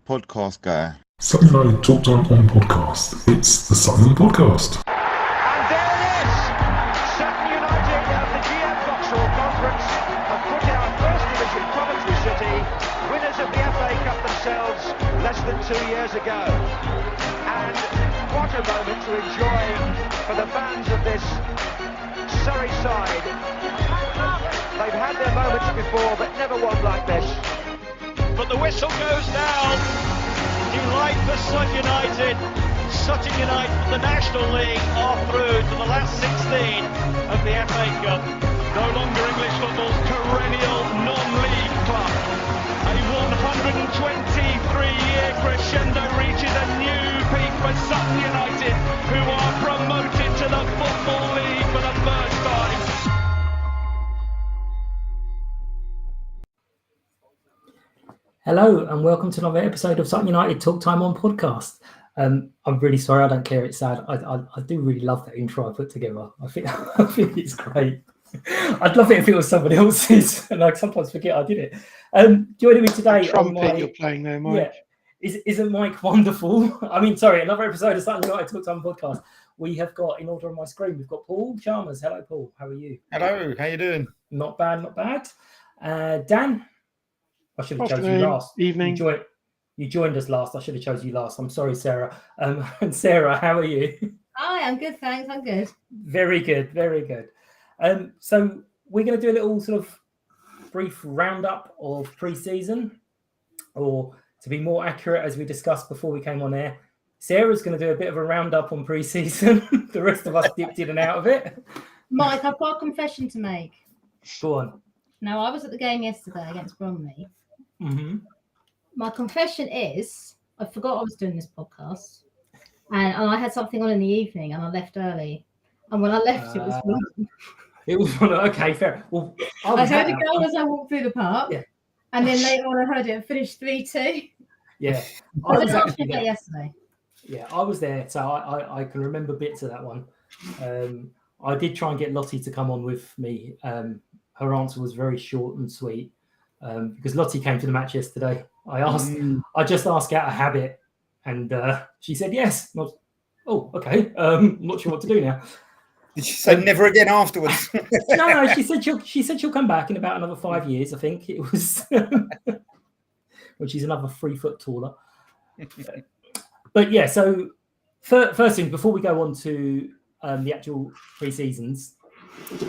podcast guy. Sutton United Talk Time on podcast. It's the Sutton Podcast. And there it is! Sutton United at the GM Vauxhall Conference have put out First Division Coventry City, winners of the FA Cup themselves less than 2 years ago. And what a moment to enjoy for the fans of this Surrey side. They've had their moments before, but never one like this. But the whistle goes down. Delight for Sutton United. Sutton United from the National League are through to the last 16 of the FA Cup. No longer English football's perennial non-league club. A 123-year crescendo reaches a new peak for Sutton United, who are promoted to the Football League for the first time. Hello and welcome to another episode of Sutton United Talk Time on podcast. I'm really sorry, I don't care, it's sad. I do really love that intro I put together. I think it's great. I'd love it if it was somebody else's, and I sometimes forget I did it. Joining me today Trumpet you're playing there, Mike. Yeah, isn't Mike wonderful? Another episode of Sutton United Talk Time podcast. We have got, in order on my screen, we've got Paul Chalmers. Hello, Paul. How are you? Hello. How you doing? Not bad, not bad. Dan. I should have chosen you last. Evening. You joined us last. I should have chosen you last. I'm sorry, Sarah. And Sarah, how are you? Hi, I'm good, thanks. I'm good. Very good, very good. So we're going to do a little sort of brief roundup of pre-season, or to be more accurate, as we discussed before we came on air, Sarah's going to do a bit of a roundup on pre-season. The rest of us dipped in and out of it. Mike, I've got a confession to make. Go on. Now, I was at the game yesterday against Bromley. Mm-hmm. My confession is, I forgot I was doing this podcast, and I had something on in the evening, and I left early. And when I left, it was wrong. It was one. Okay, fair. Well, I heard a goal as I walked through the park, yeah. And then later on, I heard it finished 3-2. Yeah, I was actually there yesterday. Yeah, I was there, so I can remember bits of that one. I did try and get Lottie to come on with me. Her answer was very short and sweet. Because Lottie came to the match yesterday. I just asked out of habit, and she said yes. Okay. I'm not sure what to do now. Did she say never again afterwards? No. She said she'll come back in about another 5 years. I think it was, when she's another 3 foot taller. But yeah. So first thing, before we go on to the actual pre-seasons,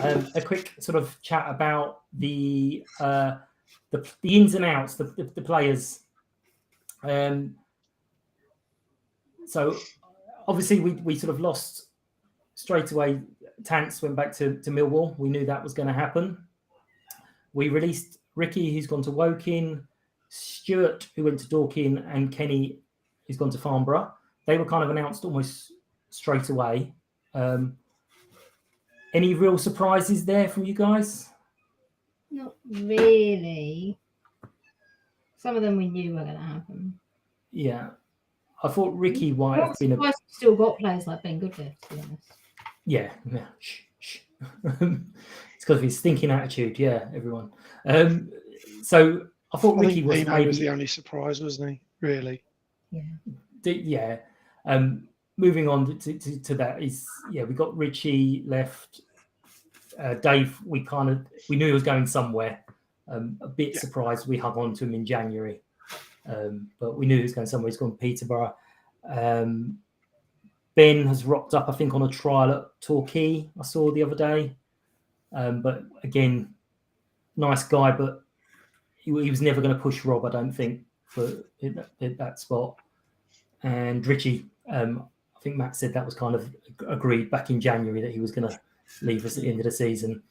a quick sort of chat about the ins and outs, the players. So obviously we sort of lost straight away. Tance went back to Millwall. We knew that was going to happen. We released Ricky, who's gone to Woking, Stuart, who went to Dorking, and Kenny, who's gone to Farnborough. They were kind of announced almost straight away. Any real surprises there from you guys? Not really. Some of them we knew were going to happen. Yeah. I thought Ricky might have been We've still got players like Ben Goodwin, to be honest. Yeah. Shh. It's because of his stinking attitude. Yeah, everyone. So I thought Ricky was Pino was the only surprise, wasn't he? Really? Yeah. Yeah. Moving on to that is, we got Richie left. Dave, we knew he was going somewhere. A bit surprised we hung on to him in January, but we knew he was going somewhere. He's gone to Peterborough. Ben has rocked up, I think, on a trial at Torquay, I saw the other day. But again, nice guy, but he was never going to push Rob, I don't think, for that spot. And Richie, I think Matt said that was kind of agreed back in January that he was going to leave us at the end of the season.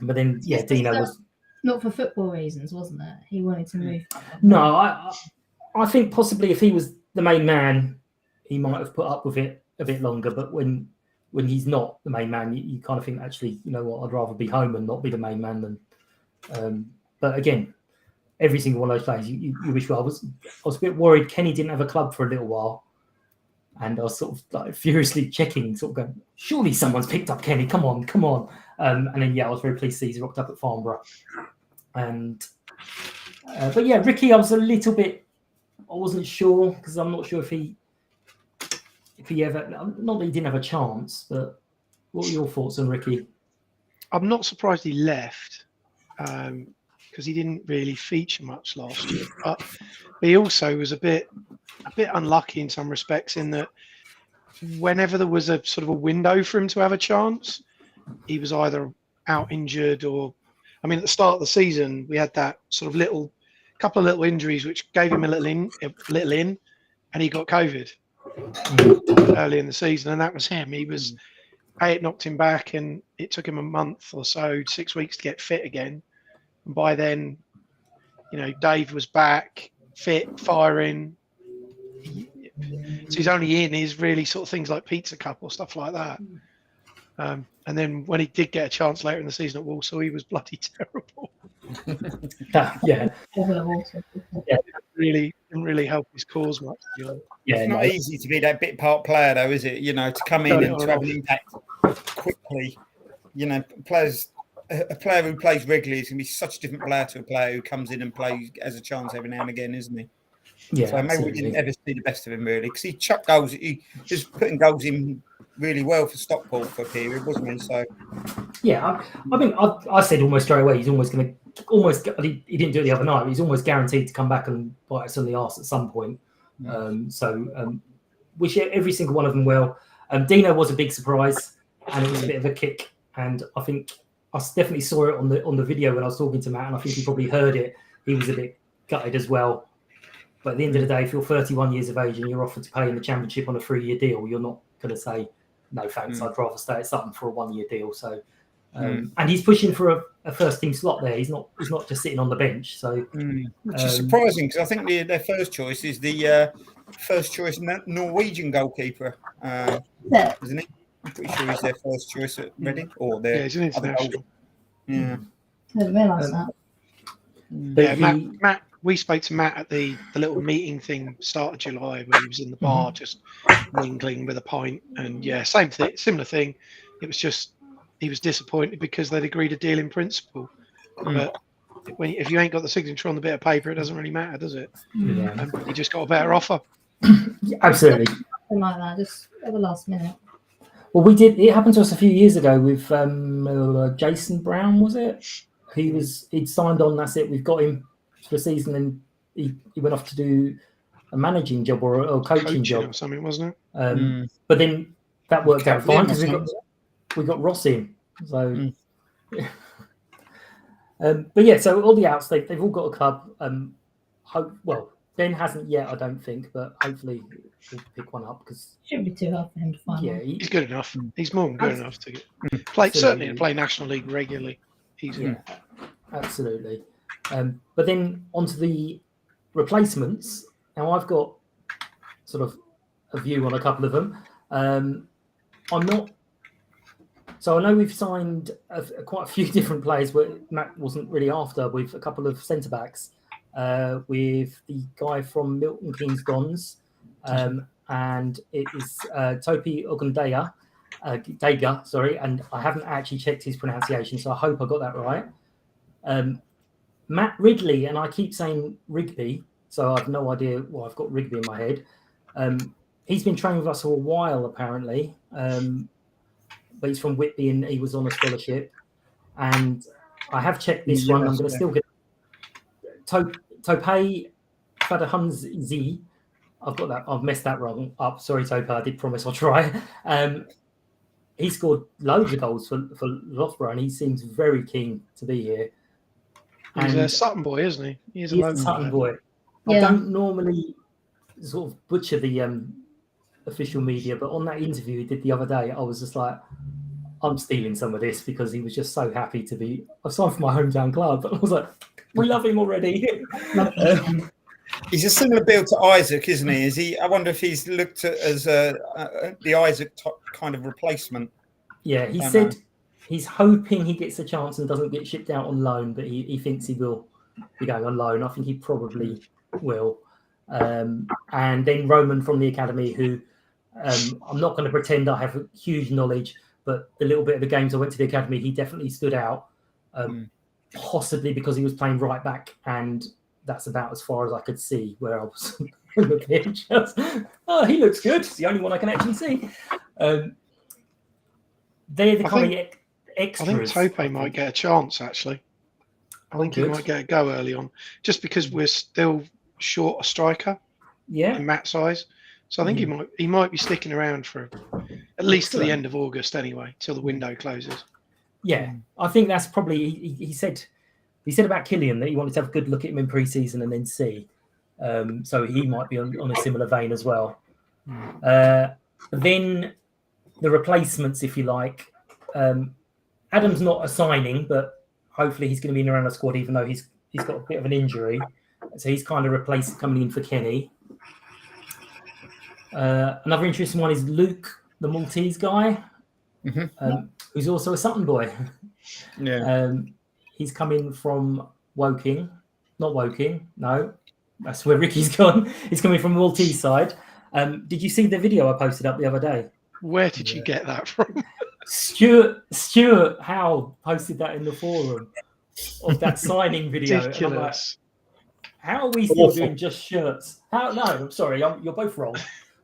But then, Dino was... Not for football reasons, wasn't it? He wanted to move. No, I think possibly if he was the main man, he might have put up with it a bit longer. But when he's not the main man, you kind of think, actually, you know what, I'd rather be home and not be the main man than... but again, every single one of those players, you wish well. I was a bit worried Kenny didn't have a club for a little while. And I was sort of like furiously checking, sort of going, surely someone's picked up Kenny. Come on. And then, I was very pleased to see he's rocked up at Farnborough. But Ricky, I was a little bit wasn't sure because I'm not sure if he ever, not that he didn't have a chance, but what were your thoughts on Ricky? I'm not surprised he left because he didn't really feature much last year. But he also was a bit unlucky in some respects in that whenever there was a sort of a window for him to have a chance, he was either out injured or, I mean, at the start of the season, we had that sort of couple of little injuries which gave him a little in, and he got COVID early in the season, and that was him. He was, it knocked him back, and it took him a month or so, 6 weeks to get fit again. And by then, Dave was back, fit, firing. So he's only in his really sort of things like Pizza Cup or stuff like that. And then when he did get a chance later in the season at Walsall, he was bloody terrible. Yeah. Really didn't really help his cause much. It's not easy to be that bit part player, though, is it? To come in and to have an impact quickly. A player who plays regularly is going to be such a different player to a player who comes in and plays as a chance every now and again, isn't he? Yeah. So maybe we didn't ever see the best of him really, because he chucked goals. He was putting goals in really well for Stockport for a period, wasn't he? So yeah, I mean, I said almost straight away he's almost going to he didn't do it the other night, but he's almost guaranteed to come back and bite us on the arse at some point. Wish every single one of them well. Dino was a big surprise, and it was a bit of a kick. And I think I definitely saw it on the video when I was talking to Matt, and I think he probably heard it. He was a bit gutted as well. But at the end of the day, if you're 31 years of age and you're offered to play in the Championship on a 3-year deal, you're not going to say, no thanks, I'd rather stay at Sutton for a 1-year deal. So, and he's pushing for a first team slot there. He's not just sitting on the bench. So, which is surprising, because I think their first choice is the first choice Norwegian goalkeeper, isn't it? I'm pretty sure he's their first choice at Reading, or their he's an international. Yeah. I didn't realise that. Yeah, Matt. We spoke to Matt at the little meeting thing start of July where he was in the bar just mingling with a pint, and same thing, similar thing. It was just he was disappointed because they'd agreed a deal in principle, but if you ain't got the signature on the bit of paper, it doesn't really matter, does it? Yeah. You just got a better offer. Absolutely. Something like that, just at the last minute. Well, it happened to us a few years ago with Jason Brown, was it? He'd signed on. That's it. We've got him for a season, and he went off to do a managing job or a coaching job or something, wasn't it? But then that worked out fine because we got Ross in. So, but yeah, so all the outs they've all got a club. Ben hasn't yet, I don't think, but hopefully he'll pick one up because shouldn't be too hard for him to find. Yeah, one. He's good enough. He's more than good enough to play. Certainly to play National League regularly. Absolutely. But then onto the replacements. Now I've got sort of a view on a couple of them. I'm not. So I know we've signed quite a few different players where Matt wasn't really after, with a couple of centre backs, with the guy from Milton Keynes Dons, and it is Topi Ogundaya, Dega, sorry, and I haven't actually checked his pronunciation, so I hope I got that right. Matt Ridley, and I keep saying Rigby, so I've no idea why I've got Rigby in my head. He's been training with us for a while, apparently, but he's from Whitby and he was on a scholarship. And I have checked this one. I'm going to still get Topay Fadahunzi. I've got that. I've messed that wrong up. Sorry, Topay. I did promise I'll try. He scored loads of goals for Loughborough, and he seems very keen to be here. He's a Sutton boy, isn't he? He's a Sutton boy. Yeah. I don't normally sort of butcher the official media, but on that interview he did the other day, I was just like, I'm stealing some of this, because he was just so happy to be. I signed for my hometown club, but I was like, we love him already. He's a similar build to Isaac, isn't he? Is he? I wonder if he's looked at as the Isaac kind of replacement. Yeah, he said he's hoping he gets a chance and doesn't get shipped out on loan, but he thinks he will be going on loan. I think he probably will. And then Roman from the academy, who I'm not going to pretend I have huge knowledge, but the little bit of the games I went to the academy, he definitely stood out, possibly because he was playing right back, and that's about as far as I could see where I was on the pitch. Oh, he looks good. It's the only one I can actually see. They're the kind of extras. I think Tope might get a chance, actually. I think he might get a go early on, just because we're still short a striker in Matt's eyes. So I think he might be sticking around for at least to the end of August anyway, till the window closes. Yeah, I think that's probably he said about Killian that he wanted to have a good look at him in pre-season and then see. So he might be on a similar vein as well. Then the replacements, if you like. Adam's not a signing, but hopefully he's going to be in around the squad, even though he's got a bit of an injury. So he's kind of replaced coming in for Kenny. Another interesting one is Luke, the Maltese guy, who's also a Sutton boy. Yeah. He's coming from Woking. Not Woking, no. That's where Ricky's gone. He's coming from the Maltese side. Did you see the video I posted up the other day? Where did you get that from? Stuart Howe posted that in the forum of that signing video. Ridiculous. And I'm like, how are we still doing just shirts? No, I'm sorry, you're both wrong.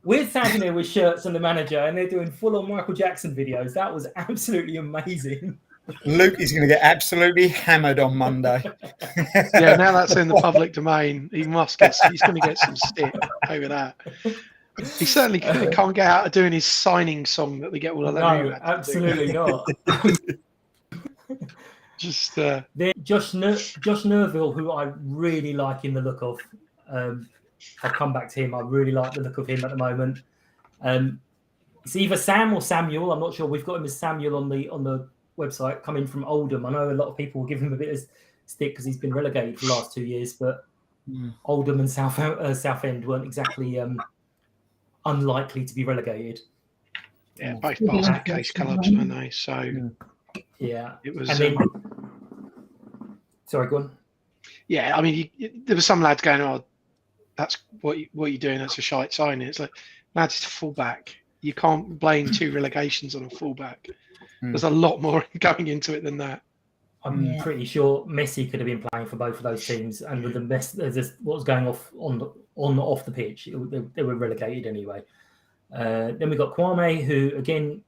We're standing there with shirts and the manager, and they're doing full-on Michael Jackson videos. That was absolutely amazing. Luke is going to get absolutely hammered on Monday. Yeah, now that's in the public domain, he's going to get some stick over that. He certainly can't get out of doing his signing song that they get all of that. No, absolutely not. Just Josh Nerville, who I really like in the look of. I'll come back to him. I really like the look of him at the moment. It's either Sam or Samuel. I'm not sure. We've got him as Samuel on the website, coming from Oldham. I know a lot of people will give him a bit of stick because he's been relegated for the last 2 years, but Oldham and Southend weren't exactly unlikely to be relegated. Yeah, both basket case clubs, aren't they? So yeah, it was. And then, sorry, go on. Yeah, I mean, there were some lads going, "Oh, that's what you're doing. That's a shite signing." It's like, lads, it's a fullback. You can't blame 2 relegations on a fullback. There's a lot more going into it than that. I'm pretty sure Messi could have been playing for both of those teams, and with what was going off off the pitch, they were relegated anyway. Then we got Kwame, who again,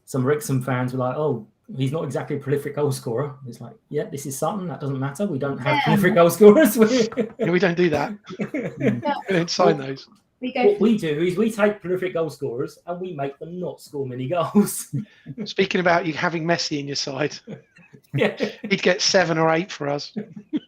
some Wrexham fans were like, "Oh, he's not exactly a prolific goal scorer." It's like, yeah, this is Sutton. That doesn't matter. We don't have prolific goal scorers. No, we don't do that. We don't sign those. What we do is we take prolific goal scorers and we make them not score many goals. Speaking about you having Messi in your side, Yeah, he'd get 7 or 8 for us.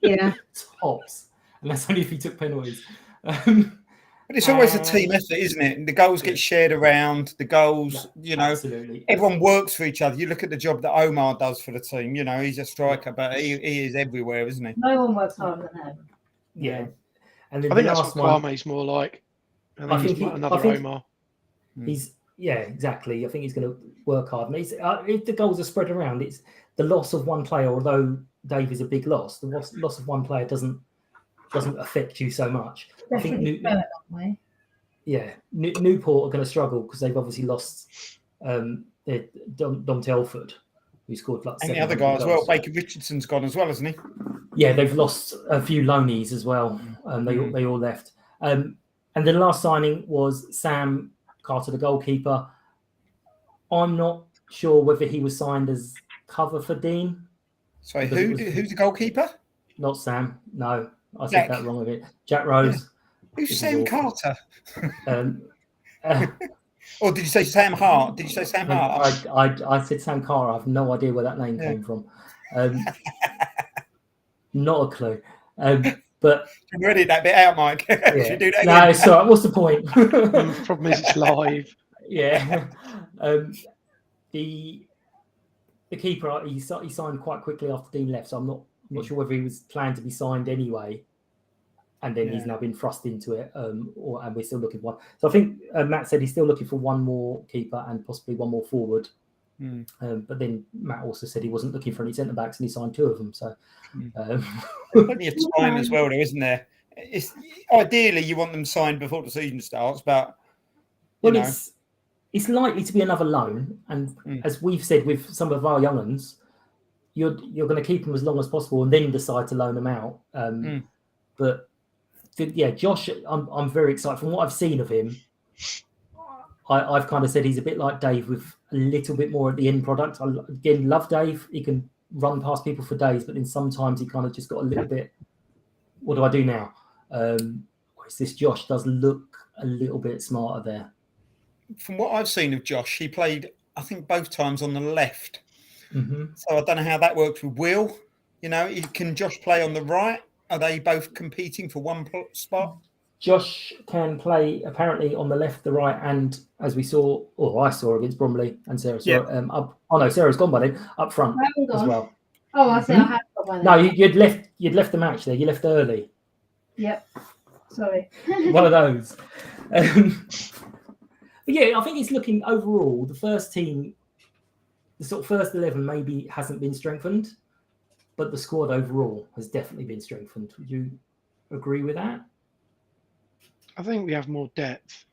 Yeah. tops, and that's only if he took penalties. But it's always a team effort, isn't it? The goals get shared around. The goals, Absolutely. everyone works for each other. You look at the job that Omar does for the team. He's a striker, but he is everywhere, isn't he? No one works harder than him. Yeah. And then I think the that's last what one, Kwame's more like. I think he's another Omar. exactly. I think he's going to work hard. And if the goals are spread around, it's the loss of one player. Although Dave is a big loss, the loss of one player doesn't affect you so much. I think Newport are going to struggle because they've obviously lost Dom Telford, who scored like And the 7 other guy as well, goals. Baker Richardson's gone as well, hasn't he? Yeah, they've lost a few loanies as well. They all left. And the last signing was Sam Carter, the goalkeeper. I'm not sure whether he was signed as cover for Dean. Sorry, who's the goalkeeper? Not Sam. No, I said that wrong again. Jack Rose. Who's Sam Carter? Um, Or did you say Sam Hart? Did you say Sam Hart? I said Sam Carter. I have no idea where that name came from. Not a clue. But You edit that bit out, Mike. yeah. Should we do that No, again? it's all right. What's the point? The problem is it's live. Yeah. The keeper he signed quite quickly after Dean left, so I'm not sure whether he was planned to be signed anyway, and then he's now been thrust into it, and we're still looking for one. So I think Matt said he's still looking for one more keeper and possibly one more forward. But then Matt also said he wasn't looking for any centre backs, and he signed 2 of them. So Plenty of time as well, though, isn't there? It's ideally you want them signed before the season starts, but it's likely to be another loan, and as we've said with some of our young uns, you're going to keep them as long as possible and then decide to loan them out. But Josh, I'm very excited. From what I've seen of him, I've kind of said he's a bit like Dave with a little bit more at the end product. I again love Dave. He can run past people for days, but then sometimes he kind of just got a little bit. What do I do now? Whereas this Josh does look a little bit smarter there. From what I've seen of Josh, he played, I think, both times on the left. Mm-hmm. So I don't know how that works with Will. You know, can Josh play on the right? Are they both competing for one spot? Josh can play apparently on the left, the right, and as we saw, or I saw against Bromley and Sarah. Yeah. Sarah's gone by then. Up front as well. Oh, I see. I have got one. No, you'd left the match there. You left early. Yep. Sorry. One of those. But yeah, I think it's looking overall. The first team, the sort of first 11, maybe hasn't been strengthened, but the squad overall has definitely been strengthened. Would you agree with that? I think we have more depth.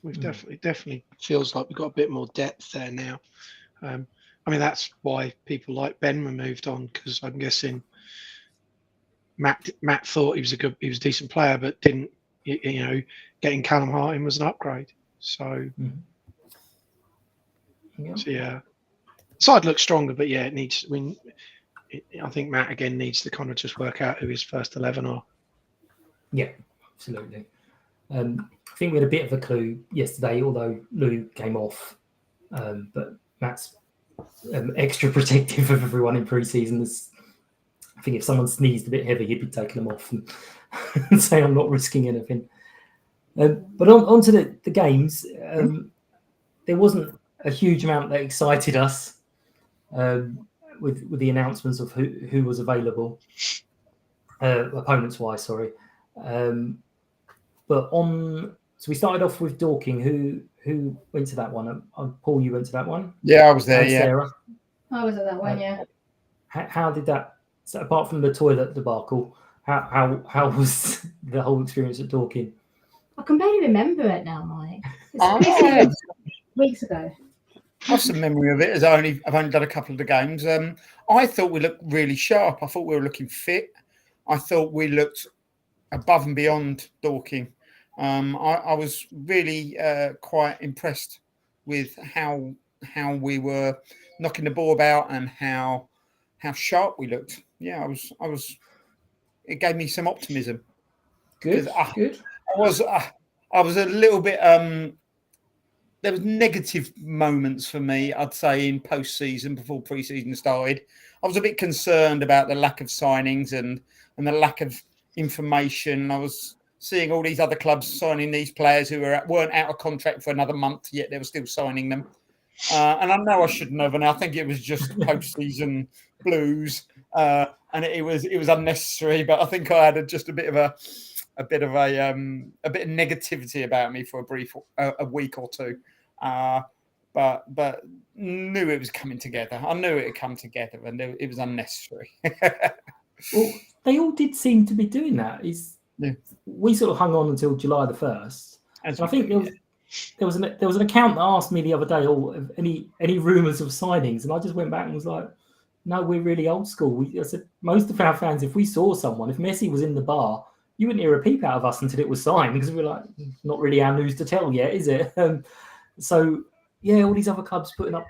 We've definitely feels like we've got a bit more depth there now. I mean, that's why people like Ben were moved on, because I'm guessing Matt thought he was a decent player, but didn't. Getting Callum Hart in was an upgrade. So, yeah, side looks stronger, but yeah, it needs. I think Matt again needs to kind of just work out who his first 11 are. Yeah, absolutely. I think we had a bit of a clue yesterday, although Lou came off. But Matt's extra protective of everyone in pre-season. I think if someone sneezed a bit heavy, he'd be taking them off and say, "I'm not risking anything." But on to the games, there wasn't a huge amount that excited us with the announcements of who was available, opponents-wise, sorry. But so we started off with Dorking. Who went to that one? Paul, you went to that one? Yeah, I was there. And yeah, Sarah. I was at that one. Yeah. How did that? So apart from the toilet debacle, how was the whole experience at Dorking? I can barely remember it now, Mike. I Weeks ago. have some memory of it, as I've only done a couple of the games. I thought we looked really sharp. I thought we were looking fit. I thought we looked above and beyond Dorking. I was really quite impressed with how we were knocking the ball about and how sharp we looked. Yeah, I was. It gave me some optimism. Good. Good. I was a little bit. There was negative moments for me, I'd say, in post-season before pre-season started. I was a bit concerned about the lack of signings and the lack of information. I was seeing all these other clubs signing these players who weren't out of contract for another month, yet they were still signing them. And I know I shouldn't have, and I think it was just post-season blues, and it was unnecessary. But I think I had just a bit of negativity about me for a week or two. But knew it was coming together. I knew it had come together, and it was unnecessary. Well, they all did seem to be doing that. We sort of hung on until July the 1st. And I think there was an account that asked me the other day, any rumours of signings, and I just went back and was like, no, we're really old school. I said most of our fans, if we saw someone, if Messi was in the bar, you wouldn't hear a peep out of us until it was signed, because we were like, not really our news to tell yet, is it? So yeah, all these other clubs putting up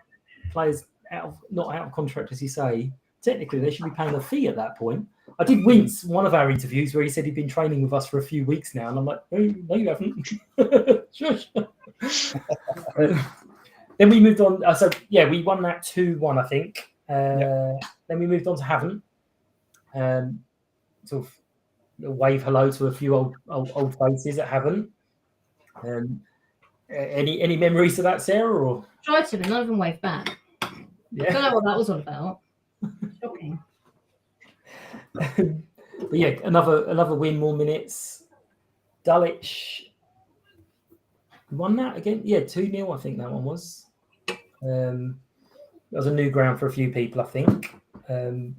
players not out of contract, as you say. Technically, they should be paying a fee at that point. I did wince one of our interviews where he said he'd been training with us for a few weeks now, and I'm like, no, you haven't. Shush. Then we moved on. We won that 2-1, I think. Then we moved on to Havant. Sort of wave hello to a few old faces at Havant. Any memories of that, Sarah? Or Tried to, but none of them waved back. yeah, I don't know what that was all about. Shocking. But yeah, another win, more minutes. Dulwich won that again. Yeah, 2-0. I think that one was. That was a new ground for a few people, I think. When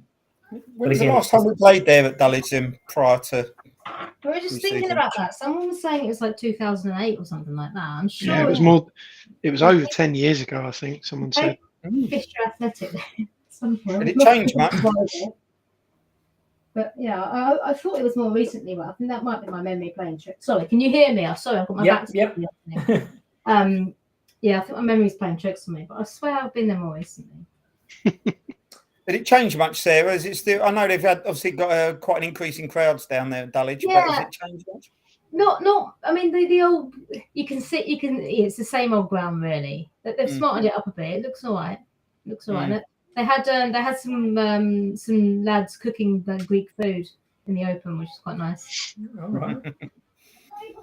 was the last time we played there at Dulwich prior to? We were just thinking about that. Someone was saying it was like 2008 or something like that. I'm sure. Yeah, it was more. It was over 10 years ago, I think. Someone said. Fisher Athletic. Did it change much? But yeah, I thought it was more recently, but I think that might be my memory playing trick. Sorry, can you hear me? I'm sorry, I've got my back to Yep. the yeah, I think my memory's playing tricks on me, but I swear I've been there more recently. Did it change much, Sarah? Is it still? I know they've obviously got quite an increase in crowds down there at Dulwich, but has it changed much? Not. I mean, the old. You can sit. You can. It's the same old ground, really. They've smartened it up a bit. It looks all right. They had some lads cooking the Greek food in the open, which is quite nice. All right.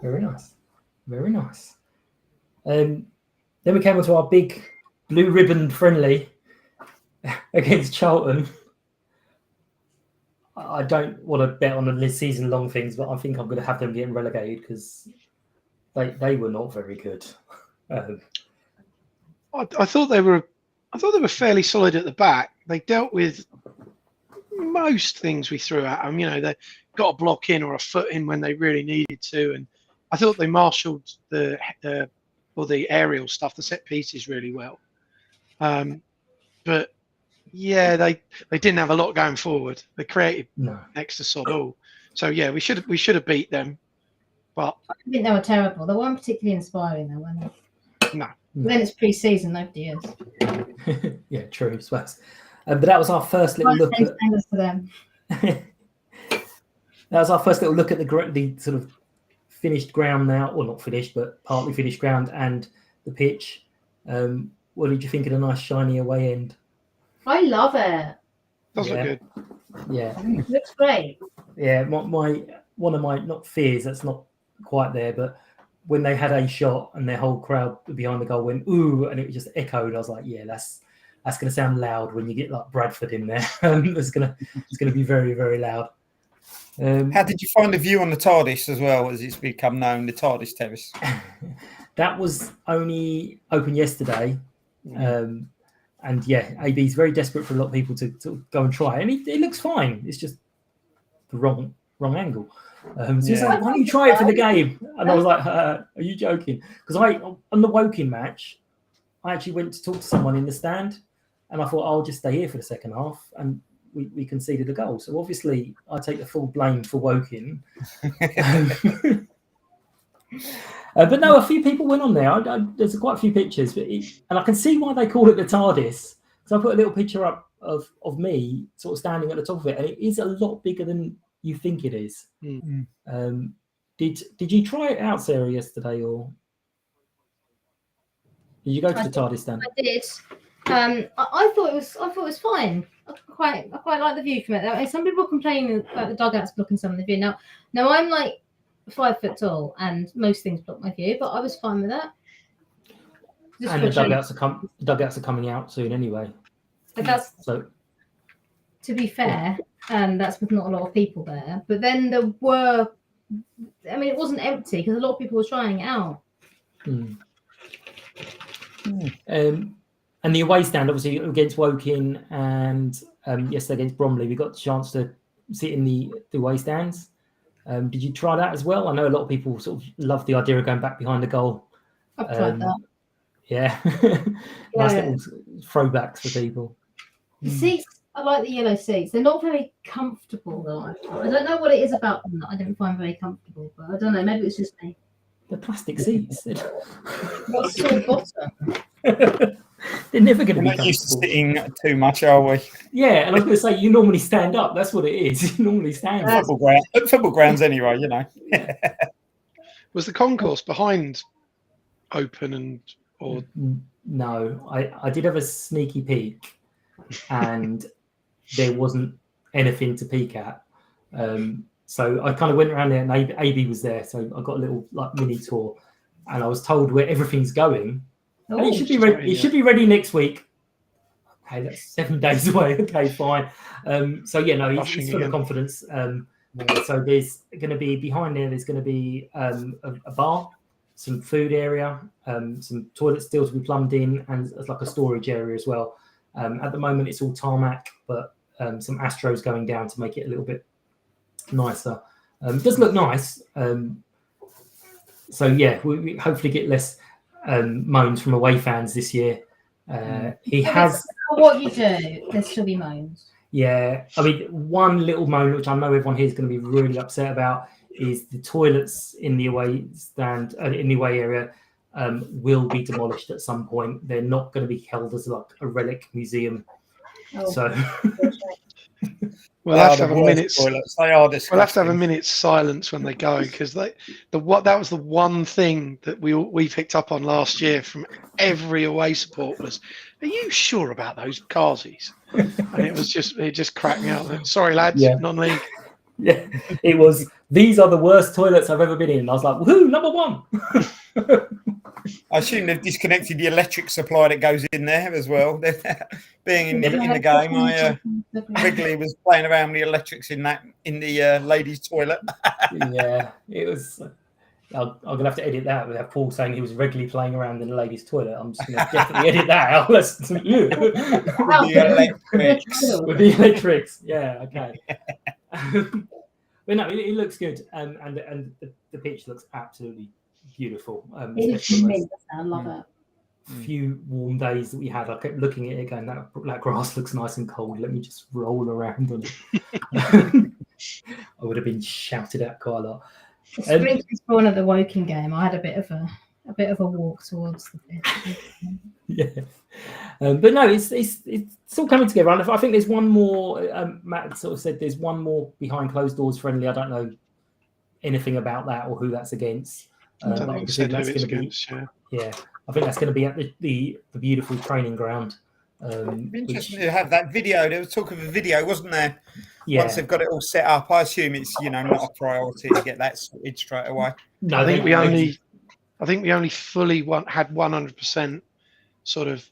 Very nice. Very nice. Then we came on to our big blue ribbon friendly against Charlton. I don't want to bet on the season long things, but I think I'm going to have them getting relegated because they were not very good. I thought they were fairly solid at the back. They dealt with most things we threw at them. You know, they got a block in or a foot in when they really needed to, and I thought they marshalled the aerial stuff, the set pieces, really well. But yeah, they didn't have a lot going forward. They created next to sod all. So yeah, we should have beat them. But I think they were terrible. They weren't particularly inspiring, though, were they? No. Then it's pre-season, nobody is. Yeah, true, I suppose. But that was our first little look at for them. That was our first little look at the sort of finished ground now, or not finished, but partly finished ground and the pitch. What did you think of the nice shiny away end? I love it. Does look good. Yeah, It looks great. yeah. My one of my not fears that's not quite there, but when they had a shot and their whole crowd behind the goal went ooh, and it just echoed. I was like, yeah, that's going to sound loud when you get like Bradford in there. It's going to be very, very loud. How did you find the view on the TARDIS as well, as it's become known, the TARDIS Terrace? That was only open yesterday. And yeah, AB's very desperate for a lot of people to go and try it. And it looks fine. It's just the wrong angle. So he's like, why don't you try it for the game? And I was like, are you joking? Because on the Woking match, I actually went to talk to someone in the stand and I thought, I'll just stay here for the second half. And we conceded a goal. So obviously I take the full blame for Woking. But no, a few people went on there. There's quite a few pictures, and I can see why they call it the TARDIS. So I put a little picture up of me sort of standing at the top of it, and it is a lot bigger than you think it is. Did you try it out, Sarah, yesterday, or did you go to the TARDIS stand? I did. I thought it was fine. I quite like the view from it. Some people complain about the dugouts blocking some of the view. Now I'm like 5 foot tall, and most things block my view, but I was fine with that. And the dugouts are coming out soon anyway. But that's to be fair, that's with not a lot of people there. But then there were, I mean, it wasn't empty because a lot of people were trying it out. And the away stand, obviously, against Woking and yesterday against Bromley, we got the chance to sit in the away stands. Did you try that as well? I know a lot of people sort of love the idea of going back behind the goal. I've tried that. Yeah. Nice little throwbacks for people. The seats, I like the yellow seats. They're not very comfortable, though. I don't know what it is about them that I don't find very comfortable, but I don't know. Maybe it's just me. The plastic seats. What's sore bottom? They're never going to be We're not used to comfortable. sitting too much, are we? Yeah, and I was going to say, you normally stand up. That's what it is. You normally stand up. Football grounds anyway, you know. Was the concourse behind open or? No, I did have a sneaky peek, and there wasn't anything to peek at. So I kind of went around there, and AB was there, so I got a little like mini tour, and I was told where everything's going. And it should be ready. It should be ready next week. Okay, that's 7 days away. Okay, fine. So yeah, no, he's full of confidence. So there's going to be behind there. There's going to be a bar, some food area, some toilets still to be plumbed in, and it's like a storage area as well. At the moment, it's all tarmac, but some Astros going down to make it a little bit nicer. It does look nice. So yeah, we hopefully get less moans from away fans this year. He has what you do, there should be moans. Yeah, I mean, one little moment which I know everyone here is going to be really upset about is the toilets in the away stand, in the away area, will be demolished at some point. They're not going to be held as like a relic museum. Oh. So We'll They have are to have the a worst minute's toilets. They are disgusting. We'll have to have a minute's silence when they go, because that was the one thing that we picked up on last year from every away support was, are you sure about those Kazi's? And it just cracked me up. Sorry lads, Yeah. non-league. yeah, it was. These are the worst toilets I've ever been in. And I was like, woohoo, number one. I assume they've disconnected the electric supply that goes in there as well. Being in the game, I regularly was playing around with the electrics in the ladies' toilet. Yeah, it was. I'm going to have to edit that. We have Paul saying he was regularly playing around in the ladies' toilet. I'm just going to definitely edit that out. Listen to you. The electrics. With the electrics. Yeah, okay. But no, it looks good. And the pitch looks absolutely beautiful. It looks tremendous. I love it. Few warm days that we had, I kept looking at it going, that grass looks nice and cold. Let me just roll around on it. I would have been shouted at quite a lot. The spring spawn at the Woking game, I had a bit of a walk towards the pitch. Yeah, but no, it's all coming together. And I think there's one more. Matt sort of said there's one more behind closed doors friendly. I don't know anything about that or who that's against. I don't think obviously that's that's going to be. Yeah, I think that's going to be at the beautiful training ground. Interesting to have that video. There was talk of a video, wasn't there? Yeah. Once they've got it all set up, I assume it's not a priority to get that sorted straight away. No, I think we only fully had 100% sort of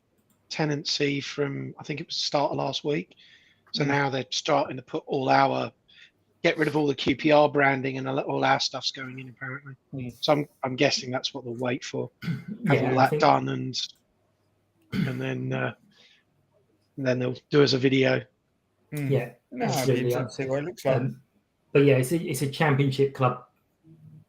tenancy from, I think it was the start of last week. So now they're starting to get rid of all the QPR branding and all our stuff's going in apparently. So I'm guessing that's what they'll wait for. Have all that done and then they'll do us a video. Yeah, No, absolutely. to see what it looks like. But yeah, it's a championship club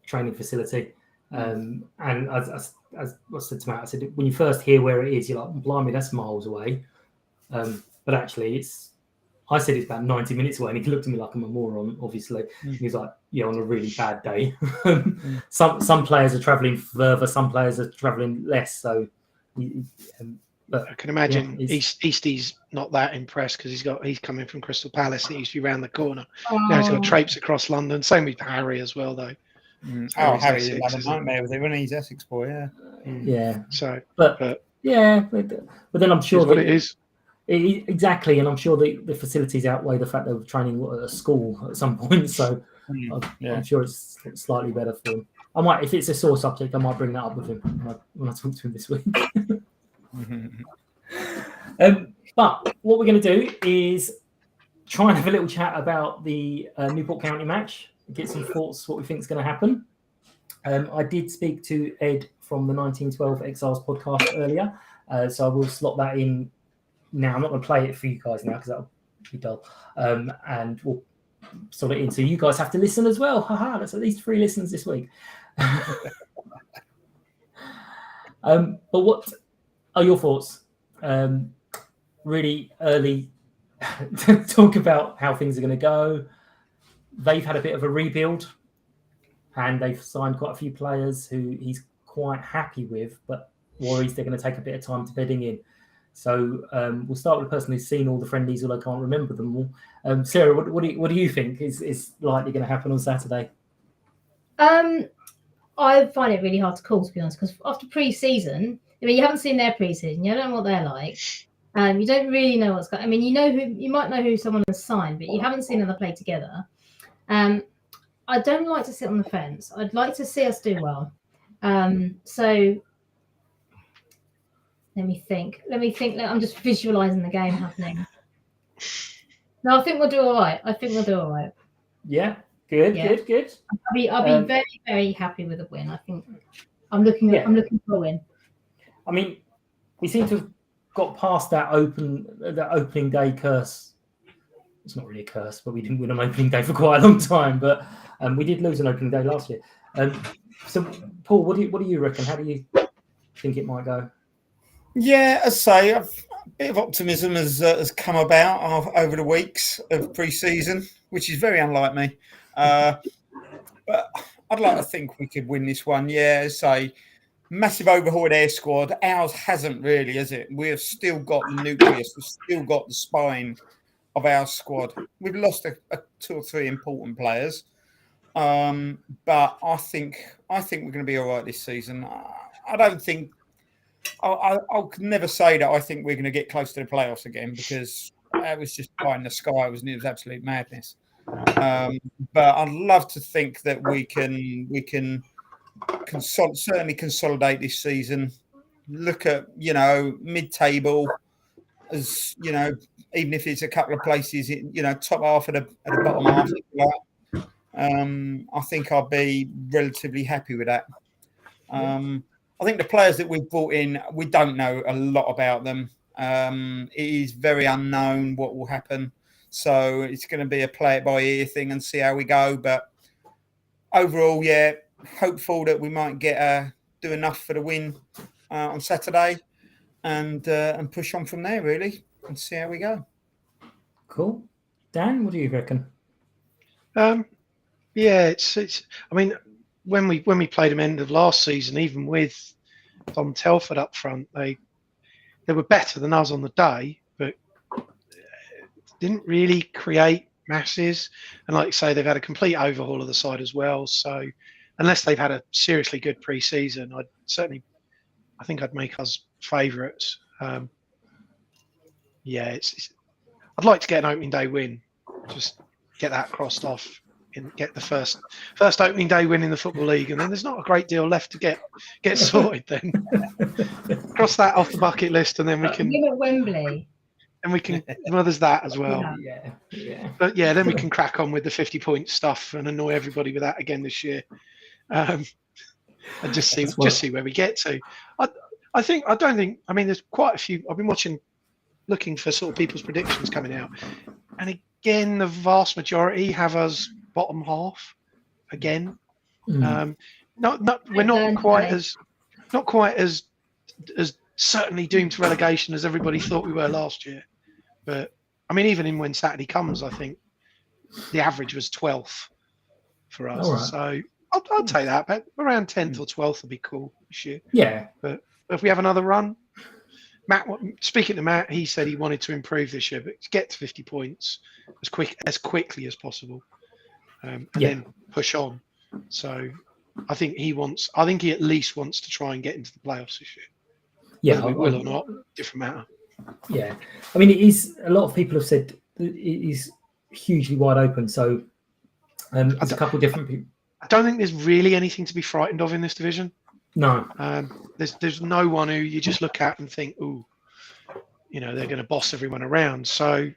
training facility. And as I said to Matt, I said, when you first hear where it is, you're like, blimey, that's miles away. But actually, I said it's about 90 minutes away, and he looked at me like I'm a moron, obviously. He was like, yeah, on a really bad day. Some players are travelling further, some players are travelling less. So, but I can imagine Eastie's not that impressed because he's coming from Crystal Palace. He used to be round the corner. Now he's got traipse across London. Same with Harry as well, though. Harry's a nightmare with it when he's Essex boy. Yeah. So, but then I'm sure that's what it is. Exactly, and I'm sure the facilities outweigh the fact they were training at a school at some point. So I'm sure it's slightly better for him. I might, if it's a sore subject, I might bring that up with him when I talk to him this week. But what we're going to do is try and have a little chat about the Newport County match, get some thoughts, what we think is going to happen. I did speak to Ed from the 1912 Exiles podcast earlier, so I will slot that in now. I'm not going to play it for you guys now because that'll be dull, and we'll slot it in. So you guys have to listen as well. Haha, that's at least 3 listens this week. But what are your thoughts? Really early to talk about how things are going to go. They've had a bit of a rebuild and they've signed quite a few players who he's quite happy with, but worries they're going to take a bit of time to bedding in. So we'll start with the person who's seen all the friendlies, although I can't remember them all. Sarah, what do you think is likely going to happen on Saturday? I find it really hard to call, to be honest, because after pre-season, I mean, you haven't seen their pre-season, you don't know what they're like. You don't really know what's going. I mean, you might know who someone has signed, but you haven't seen them play together. I don't like to sit on the fence. I'd like to see us do well. So let me think. I'm just visualizing the game happening. No, I think we'll do all right. Yeah, good. I'll be very, very happy with a win. I think I'm looking for a win. I mean, we seem to have got past that opening day curse. It's not really a curse, but we didn't win on opening day for quite a long time. But we did lose on opening day last year. So, Paul, what do you reckon? How do you think it might go? Yeah, as I say, bit of optimism has come about over the weeks of pre-season, which is very unlike me. But I'd like to think we could win this one. Yeah, say massive overhaul of their squad. Ours hasn't really, has it? We've still got the nucleus. We've still got the spine of our squad. We've lost a 2 or 3 important players, but I think we're going to be all right this season. I don't think I could never say that I think we're going to get close to the playoffs again, because that was just pie in the sky. It was absolute madness. But I'd love to think that we can certainly consolidate this season. Look at mid-table, as even if it's a couple of places, top half of the bottom half. I think I'll be relatively happy with that. I think the players that we've brought in, we don't know a lot about them. It is very unknown what will happen. So it's going to be a play it by ear thing and see how we go. But overall, yeah, hopeful that we might do enough for the win on Saturday, and push on from there, really, and see how we go. Cool. Dan, what do you reckon? Yeah, it's. I mean, when we played them end of last season, even with Tom Telford up front, they were better than us on the day, but didn't really create masses. And like you say, they've had a complete overhaul of the side as well. So unless they've had a seriously good pre-season, I think I'd make us favourites. Yeah, I'd like to get an opening day win, just get that crossed off and get the first opening day win in the Football League, and then there's not a great deal left to get sorted. Then cross that off the bucket list, and then we can Win at Wembley. and we can. Well, there's that as well. Yeah. But yeah, then we can crack on with the 50-point stuff and annoy everybody with that again this year, and just see where we get to. I don't think. I mean, there's quite a few. I've been looking for sort of people's predictions coming out, and again, the vast majority have us bottom half again. We're not quite as certainly doomed to relegation as everybody thought we were last year. But I mean, even in when Saturday comes, I think the average was 12th for us. Right. So I'll take that. But around 10th or 12th would be cool this year. Yeah. But if we have another run, speaking to Matt, he said he wanted to improve this year, but get to 50 points as quickly as possible, and then push on. So I think he at least wants to try and get into the playoffs this year. Yeah, whether we will or not, different matter. Yeah, I mean, it is. A lot of people have said that it is hugely wide open. So there's a couple of different people. I don't think there's really anything to be frightened of in this division. No, there's no one who you just look at and think, ooh, they're going to boss everyone around. So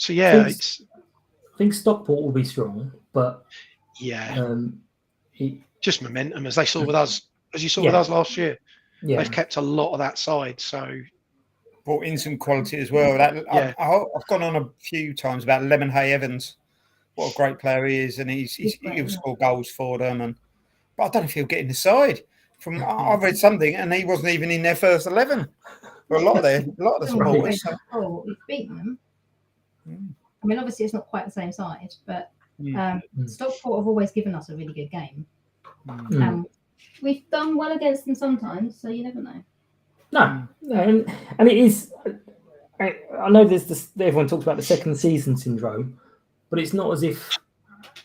yeah, I think Stockport will be strong, but yeah, just momentum, as they saw with us, as you saw with us last year. Yeah, they've kept a lot of that side. So brought in some quality as well. I've gone on a few times about Lemonhay Evans. What a great player he is, and he'll score goals for them. But I don't know if he'll get in the side. I've read something, and he wasn't even in their first 11 for a lot of the supporters. We've beaten them. I mean, obviously, it's not quite the same side, but Stockport have always given us a really good game. We've done well against them sometimes, so you never know. No, and it is. I know there's this. Everyone talks about the second season syndrome, but it's not as if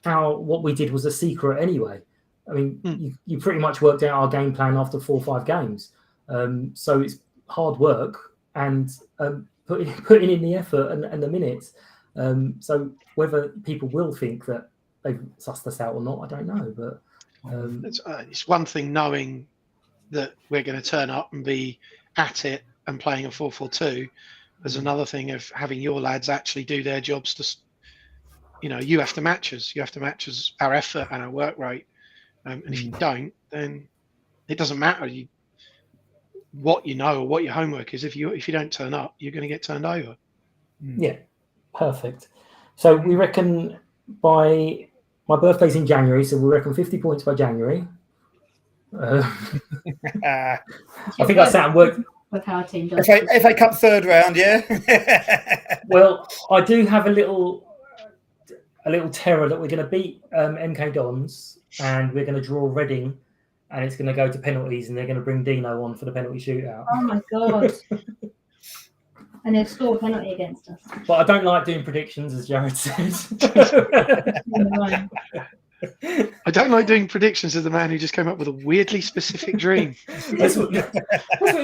what we did was a secret anyway. I mean, you pretty much worked out our game plan after 4 or 5 games. So it's hard work and putting in the effort and the minutes. So whether people will think that they've sussed us out or not, I don't know. But it's one thing knowing that we're going to turn up and be at it and playing a 4-4-2. There's another thing of having your lads actually do their jobs to, you have to match us. You have to match us, our effort and our work rate. And if you don't, then it doesn't matter what you know or what your homework is. If you don't turn up, you're going to get turned over. Yeah, perfect. So we reckon by my birthday's in January, so we reckon 50 points by January. I think I sat and worked. with how a team does. FA Cup third round, yeah. Well, I do have a little terror that we're going to beat MK Dons and we're going to draw Reading, and it's going to go to penalties, and they're going to bring Dino on for the penalty shootout. Oh my god! And they've scored a penalty against us. But I don't like doing predictions, as Jared says. Right. I don't like doing predictions as the man who just came up with a weirdly specific dream. That's what he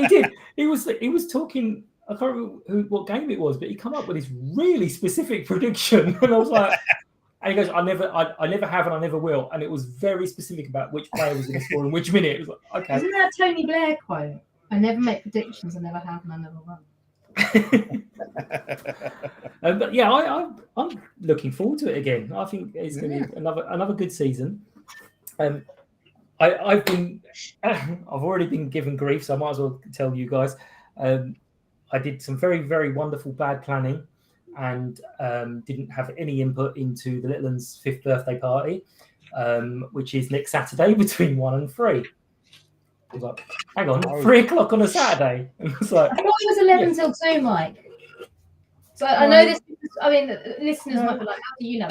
did. He was talking. I can't remember what game it was, but he come up with this really specific prediction, and I was like, and he goes, "I never have, and I never will." And it was very specific about which player was going to score in which minute. It was like, okay. Isn't that a Tony Blair quote? I never make predictions. I never have, and I never will. But yeah, I'm looking forward to it again. I think it's going to be another good season. I've already been given grief, so I might as well tell you guys. I did some very, very wonderful bad planning and didn't have any input into the little one's 5th birthday party, which is next Saturday between 1 and 3. I was like, hang on, 3 o'clock on a Saturday. And I was like, I thought it was 11 till 2, Mike. So I know this. I mean, the listeners might be like, "How do you know?"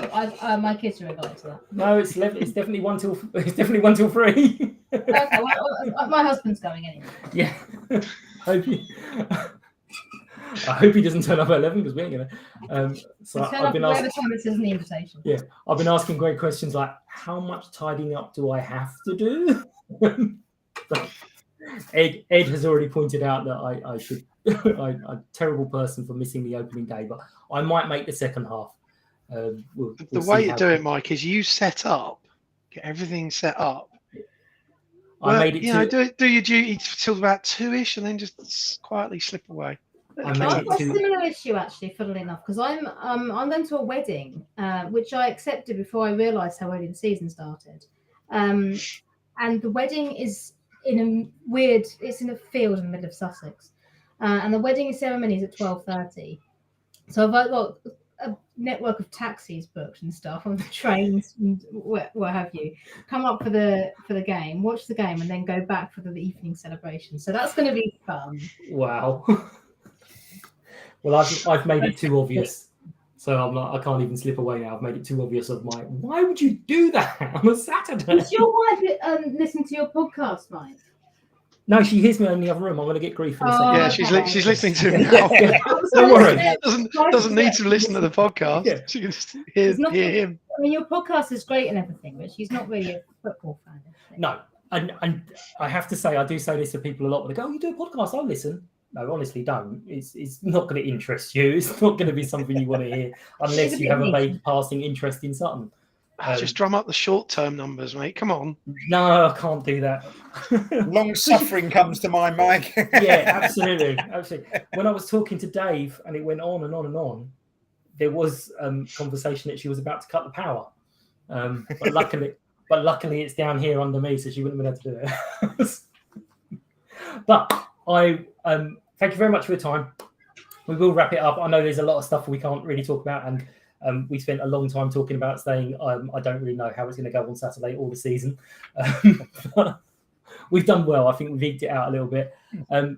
My kids are invited to that. No, it's 11. It's definitely 1 till 3. Okay, well, my husband's going anyway. Yeah. I hope he doesn't turn up at 11 because we ain't gonna. So I've been asking. Time it says in the invitation. Yeah, I've been asking great questions like, how much tidying up do I have to do? But Ed has already pointed out that I should. I'm a terrible person for missing the opening day, but I might make the second half. We'll The way to do it, Mike, is you set up, get everything set up. I made it. Do your duty till about 2ish, and then just quietly slip away. I made I've it got a to. similar issue actually, funnily enough, because I'm going to a wedding, which I accepted before I realised how early the season started, and the wedding is it's in a field in the middle of Sussex, and the wedding ceremony is at 12:30. So I've got a network of taxis booked and stuff on the trains and what have you. Come up for the game, watch the game, and then go back for the evening celebration. So that's going to be fun. Wow. Well, I've made it too obvious, so I can't even slip away now. I've made it too obvious of why would you do that on a Saturday? Does your wife listen to your podcast, Mike? No, she hears me in the other room. I'm going to get grief in a second. Yeah, she's listening to him now. Don't worry. Doesn't need to listen to the podcast. Yeah. She can just hear him. I mean, your podcast is great and everything, but she's not really a football fan. No, and I have to say, I do say this to people a lot. When they go, "Oh, you do a podcast?" I'll listen. No, honestly, don't. It's not going to interest you. It's not going to be something you want to hear unless you have a vague passing interest in something. Just drum up the short-term numbers, mate. Come on. No, I can't do that. Long suffering comes to mind, Mike. Yeah, absolutely. When I was talking to Dave and it went on and on and on, there was conversation that she was about to cut the power. But luckily it's down here under me, so she wouldn't have been able to do it. But I thank you very much for your time. We will wrap it up. I know there's a lot of stuff we can't really talk about, and we spent a long time talking about saying I don't really know how it's going to go on Saturday or the season. But we've done well. I think we've eked it out a little bit.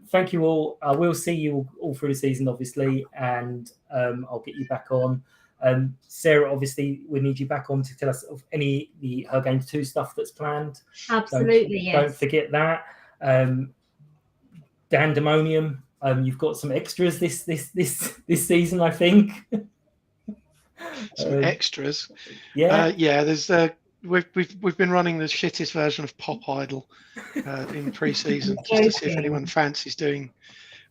Thank you all. I will see you all through the season, obviously, and I'll get you back on. Sarah, obviously, we need you back on to tell us of any Her Games 2 stuff that's planned. Absolutely, yes. Don't forget that. Dandemonium, you've got some extras this season, I think. Some extras. Yeah. There's we've been running the shittest version of Pop Idol in pre-season just to see if anyone fancies doing.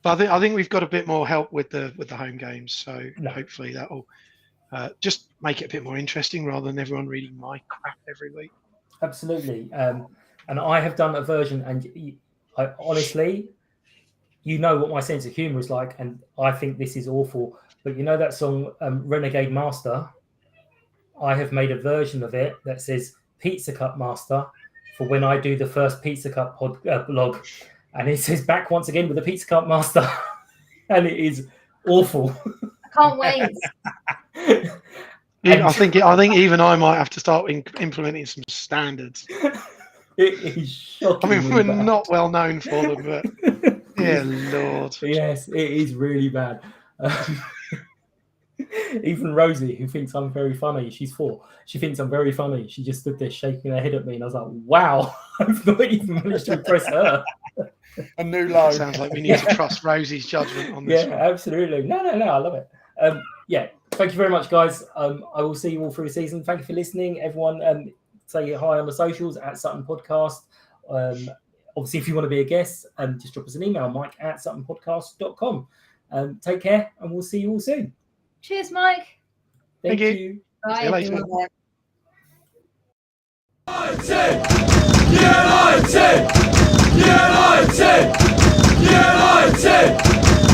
But I think we've got a bit more help with the home games, so hopefully that will just make it a bit more interesting rather than everyone reading my crap every week. Absolutely. And I have done a version, and I honestly, you know what my sense of humor is like, and I think this is awful. But you know that song, Renegade Master? I have made a version of it that says Pizza Cup Master for when I do the first Pizza Cup blog. And it says back once again with the Pizza Cup Master. And it is awful. I can't wait. I think even I might have to start implementing some standards. It is shocking. I mean, we're not well known for them, but Dear Lord. Yes, it is really bad. Even Rosie, who thinks I'm very funny, she's 4. She thinks I'm very funny. She just stood there shaking her head at me, and I was like, "Wow, I've not even managed to impress her." A new low. Sounds like we need to trust Rosie's judgment on this Yeah, one. absolutely. No, I love it. Yeah, thank you very much, guys. I will see you all through the season. Thank you for listening, everyone. Say hi on the socials at Sutton Podcast. Obviously, if you want to be a guest, just drop us an email, mike@suttonpodcast.com. Take care, and we'll see you all soon. Cheers, Mike. Thank you. you. Bye. See you later. everyone. United!